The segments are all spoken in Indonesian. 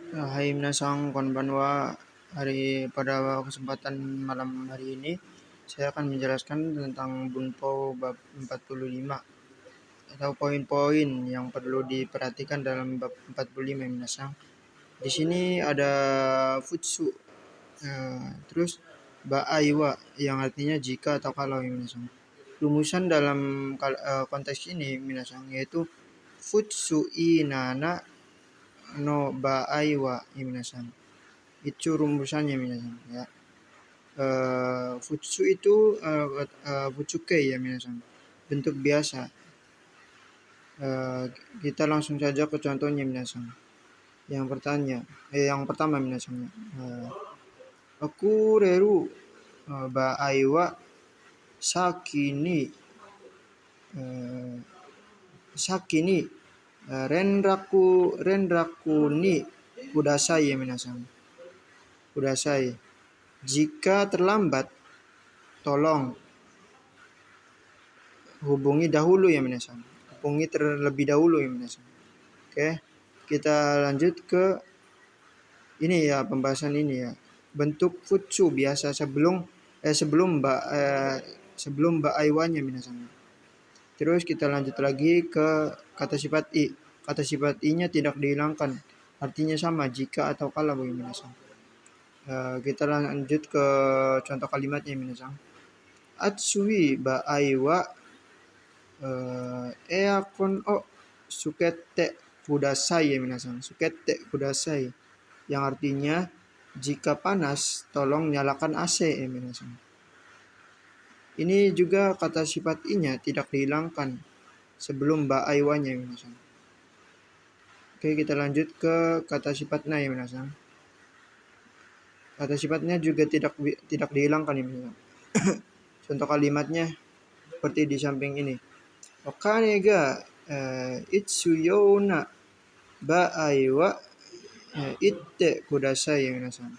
Hai minasang konbanwa. Pada kesempatan malam hari ini saya akan menjelaskan tentang Bunpau bab 45 atau poin-poin yang perlu diperhatikan dalam bab 45 minasang. Di sini ada futsu, terus ba'aiwa yang artinya jika atau kalau ya minasang. Rumusan dalam konteks ini minasang yaitu futsu inana no ba'aiwa ya minasang. Itu rumusannya minasan ya. Futsu itu futsuke ya minasan, bentuk biasa. Kita langsung saja ke contohnya minasan. Yang pertama minasan, aku reru ba aiwa sakini sakini renraku ni kudasai ya minasan. Kudasai. Jika terlambat, tolong hubungi dahulu ya minasan. Hubungi terlebih dahulu ya minasan. Oke, kita lanjut ke ini ya, pembahasan ini ya. Bentuk futsu biasa sebelum aiwanya minasan. Terus kita lanjut lagi ke kata sifat i. Kata sifat i-nya tidak dihilangkan. Artinya sama jika atau kalau ya minasan. Kita lanjut ke contoh kalimatnya minasan. Atsui ba aiwa eakon o sukete kudasai ya minasan. Sukete kudasai yang artinya jika panas tolong nyalakan AC ya minasan. Ini juga kata sifat i-nya tidak dihilangkan sebelum ba aiwanya ya minasan. Oke, kita lanjut ke kata sifatnya ya minasan. Kata sifatnya juga tidak dihilangkan ya minasan. Contoh kalimatnya seperti di samping ini. Okane ga itsuyona ba aiwa itte kudasai ya minasan.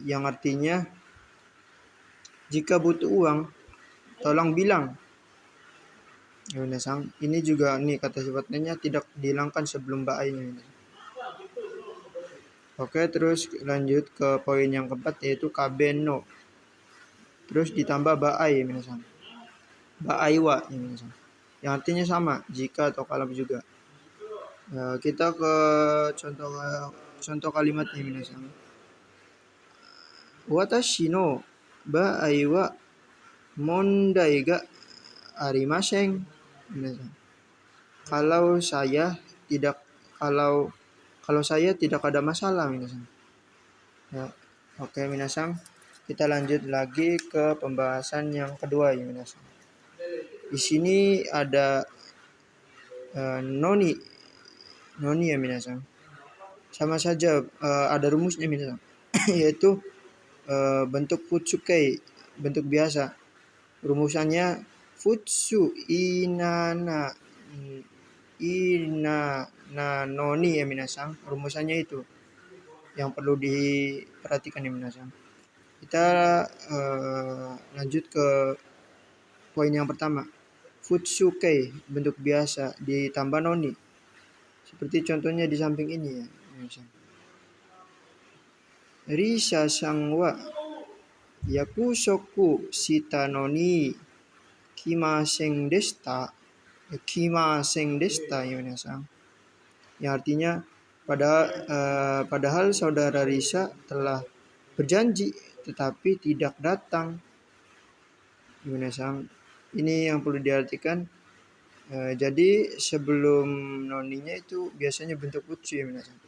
Yang artinya jika butuh uang tolong bilang ya minasan. Ini juga nih kata sifatnya tidak dihilangkan sebelum ba ai-nya. Oke, terus lanjut ke poin yang keempat yaitu kabeno. Terus ditambah ba ai ya minasan. Ba aiwa ya minasan. Yang artinya sama jika atau kalau juga. Kita ke contoh kalimatnya minasan. Watashi no ba aiwa mondai ga arimasen minasan. Kalau saya tidak ada masalah minasan. Ya. Oke minasan, kita lanjut lagi ke pembahasan yang kedua ya minasan. Di sini ada noni ya minasan. Sama saja ada rumusnya minasan. Yaitu bentuk futsuke, bentuk biasa. Rumusannya futsu inana noni ya minasan. Rumusannya itu yang perlu diperhatikan ya minasan. Kita lanjut ke poin yang pertama. Futsuke, bentuk biasa ditambah noni. Seperti contohnya di samping ini ya. Risa sangwa yakusoku shita noni kimasen deshita. Kimasen deshita ya minasan. Yang artinya padahal saudara Risa telah berjanji tetapi tidak datang. Minasan. Ini yang perlu diartikan. Jadi sebelum noninya itu biasanya bentuk futsu ya minasan.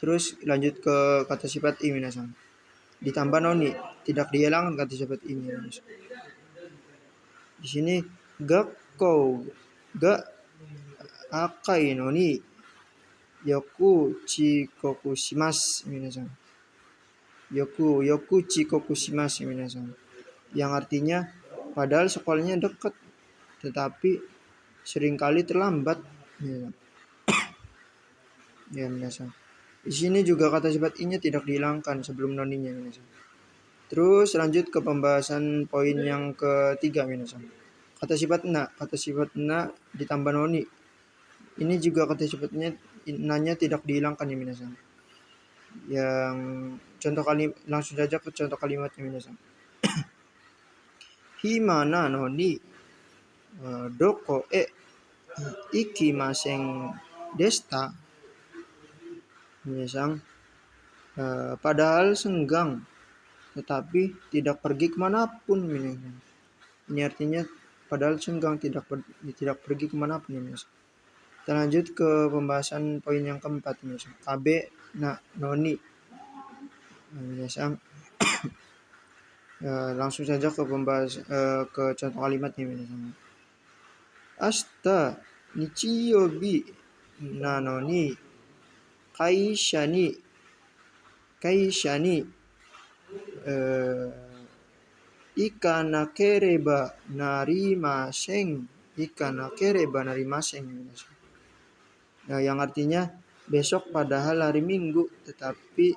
Terus lanjut ke kata sifat i minasan. Ditambah noni, tidak dihilangkan kata sifat i minasan. Di sini gakkou ga akai noni yoku chikoku shimasu minasan. Yoku chikoku shimasu minasan. Yang artinya padahal sekolahnya dekat tetapi seringkali terlambat. Ya minasan. Di sini juga kata sifat i-nya tidak dihilangkan sebelum noninya minasan. Terus lanjut ke pembahasan poin yang ketiga minasan. Kata sifat na ditambah noni. Ini juga kata cepatnya nanya tidak dihilangkan ya minasan. Yang contoh kalimat langsung saja ke contoh kalimatnya minasan. Himana no ni doko ikimasen desta minasan. Padahal senggang tetapi tidak pergi kemanapun minasan. Ini artinya padahal senggang tidak pergi kemanapun minasan. Kita lanjut ke pembahasan poin yang keempat minasan. Kabe na noni minasan. Langsung saja ke ke contoh kalimatnya minasan. Asta nichiyobi nano ni kaisha ni ikanakereba narimasen minasan. Yang artinya besok padahal hari Minggu tetapi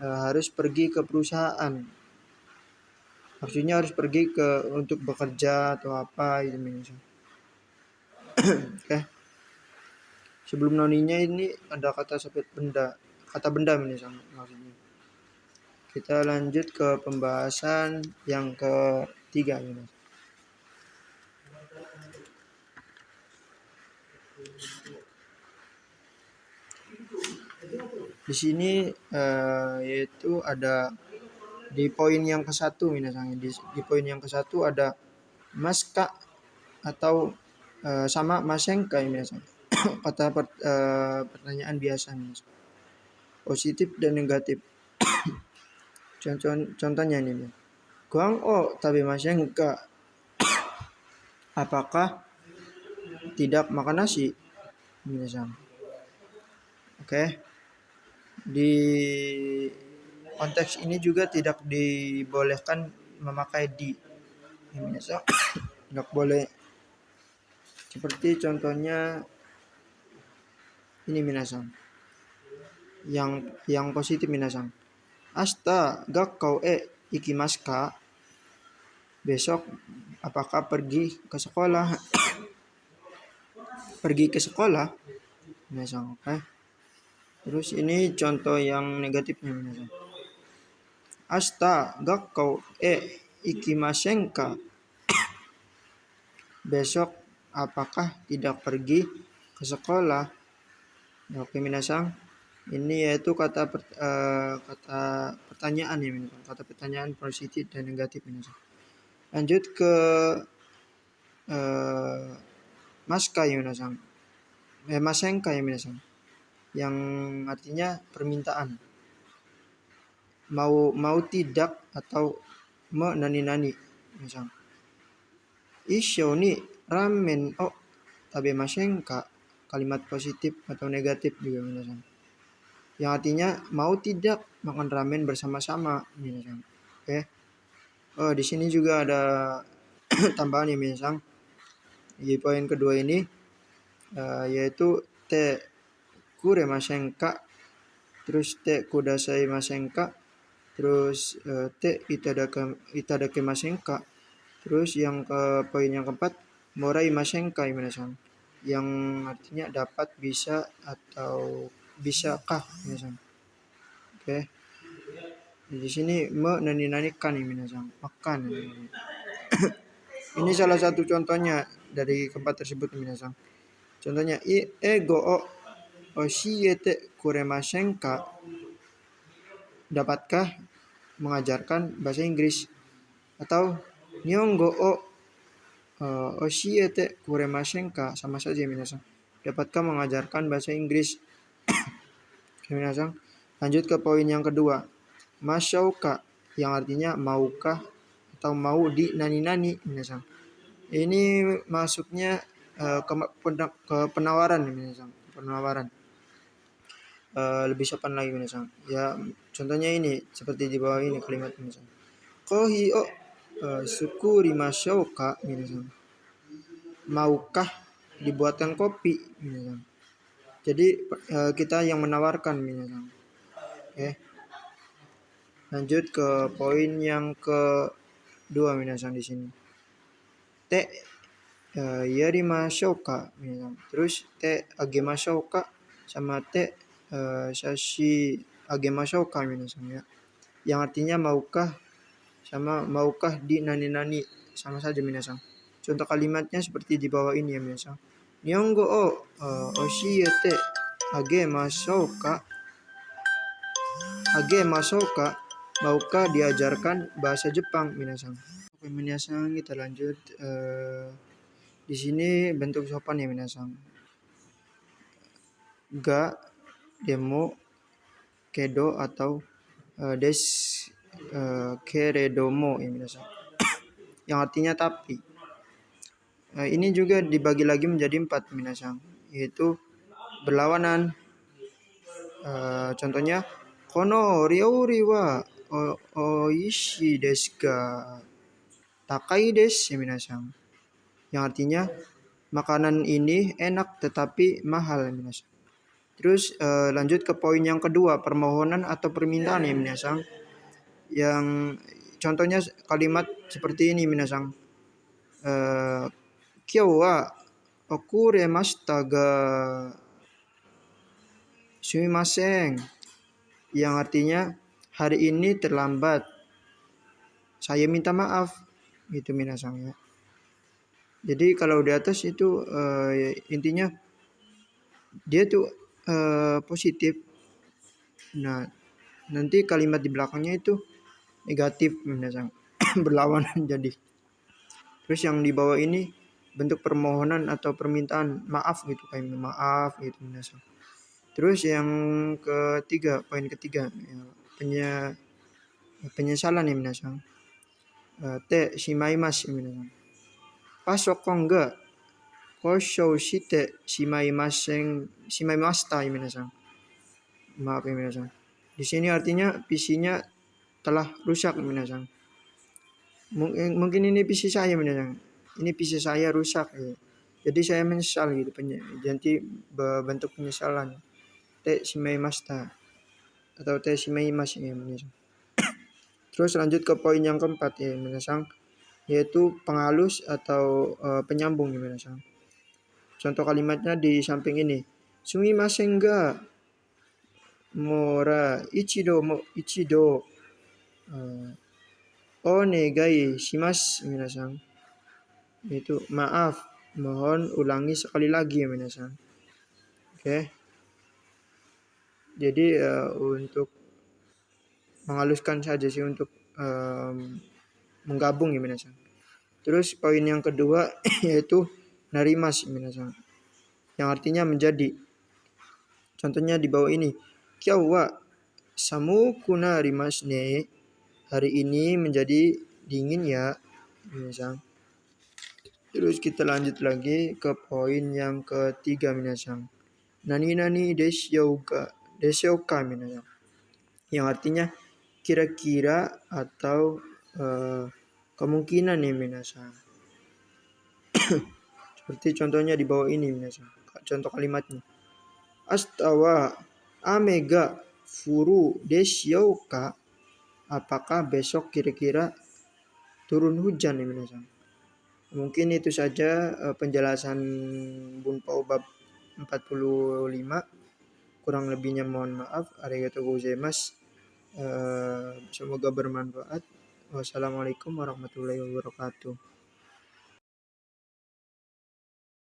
harus pergi ke perusahaan. Maksudnya harus pergi untuk bekerja atau apa gitu minasan. Oke. Sebelum noninya ini ada kata benda minasan maksudnya. Kita lanjut ke pembahasan yang ketiga minasan. Di sini yaitu ada di poin yang ke-1 minasan. Di poin yang ke-1 ada maska atau sama masenka minasan. Kata pertanyaan biasa minasan. Positif dan negatif. Contohnya nih. Guang o tabe masenka. Apakah tidak makan nasi minasan. Oke. Di konteks ini juga tidak dibolehkan memakai di minasan. Tidak boleh. Seperti contohnya ini minasan. Yang positif minasan. Asta gakkau ikimasu ka? Besok apakah pergi ke sekolah? Pergi ke sekolah minasan. Oke. Terus ini contoh yang negatifnya minasan. Asta gakkau ikimasen ka? Besok apakah tidak pergi ke sekolah? Oke minasan. Ini yaitu kata pertanyaan ya minasan. Kata pertanyaan positif dan negatif minasan. Lanjut ke maska ya minasan. Masenka ya minasan. Yang artinya permintaan. Mau tidak atau nani minasan. Issho ni ramen o tabemasen ka? Kalimat positif atau negatif juga minasan. Yang artinya mau tidak makan ramen bersama-sama minasan. Oke. Di sini juga ada tambahan ya minasan. Di poin kedua ini yaitu te kuremasen ka, terus te kudasai masen ka, terus te itadakemasen ka. Terus yang poin yang keempat morai masen ka minasan. Yang artinya dapat, bisa atau bisakah minasan. Oke. Di sini nani kan minasan, makan. Ini salah satu contohnya dari keempat tersebut minasan. Contohnya ego o oshiete kuremasen ka? Dapatkah mengajarkan bahasa Inggris? Atau Nihongo o oshiete kuremasen ka? Sama saja minasan. Dapatkah mengajarkan bahasa Inggris? Minasan. Lanjut ke poin yang kedua. Mashouka yang artinya maukah atau mau di nani minasan. Ini masuknya ke penawaran minasan. Penawaran. Lebih sopan lagi minasan. Ya, contohnya ini seperti di bawah ini kalimat minasan. Kohi o sukuri mashouka minasan. Maukah dibuatkan kopi minasan. Jadi kita yang menawarkan minasan. Oke. Lanjut ke poin yang kedua minasan di sini. Te yarimashouka minasan. Terus te agemashouka sama te sashi agemashouka minasan ya. Yang artinya maukah sama maukah di nani-nani sama saja minasan. Contoh kalimatnya seperti di bawah ini ya minasan. Nihongo o oshiete agemashouka. Agemashouka maukah diajarkan bahasa Jepang minasan. Oke minasan, kita lanjut. Di sini bentuk sopan ya minasan. Ga, demo, kedo atau des keredomo ya minasan. Yang artinya tapi. Ini juga dibagi lagi menjadi 4 minasan, yaitu berlawanan. Contohnya kono ryori wa oishi desu ga takai desu ya minasan. Yang artinya makanan ini enak tetapi mahal ya minasan. Terus lanjut ke poin yang kedua, permohonan atau permintaan ya minasan. Yang contohnya kalimat seperti ini minasan. Kyou wa okuremashita ga sumimasen. Yang artinya hari ini terlambat. Saya minta maaf. Gitu minasan ya. Jadi kalau di atas itu intinya dia tuh positif. Nah, nanti kalimat di belakangnya itu negatif minasan. Berlawanan jadi. Terus yang di bawah ini bentuk permohonan atau permintaan maaf gitu, kayak maaf gitu minasan. Terus yang ketiga, poin ketiga ya, penyesalan ya minasan. Te shimaimasu minasan. Pasokon ga koshou shite shimaimashita ya minasan. Maaf ya minasan. Di sini artinya PC-nya telah rusak minasan. Mungkin ini PC saya minasan. Ini PC saya rusak ya. Jadi saya menyesal gitu. Jadi bentuk penyesalan. Te shimaimashita atau te shimaimasu ya minasan. Terus lanjut ke poin yang keempat ya minasan, yaitu penghalus atau penyambung ya minasan. Contoh kalimatnya di samping ini. Sumimasen ga mora ichido onegai shimasu minasan. Itu maaf, mohon ulangi sekali lagi ya minasan. Oke. Jadi untuk menghaluskan saja sih, untuk menggabung ya minasan. Terus poin yang kedua yaitu narimas minasan. Yang artinya menjadi. Contohnya di bawah ini. Kyou wa samuku narimasu ne. Hari ini menjadi dingin ya minasan. Terus kita lanjut lagi ke poin yang ketiga minasan. Nani desyouka minasan. Yang artinya kira-kira atau kemungkinan nih minasan. Seperti contohnya di bawah ini minasan. Contoh kalimatnya. Astawa ame ga furu desyouka. Apakah besok kira-kira turun hujan nih minasan. Mungkin itu saja penjelasan Bunpao bab 45. Kurang lebihnya mohon maaf. Arigatou gozaimasu. Semoga bermanfaat. Wassalamualaikum warahmatullahi wabarakatuh.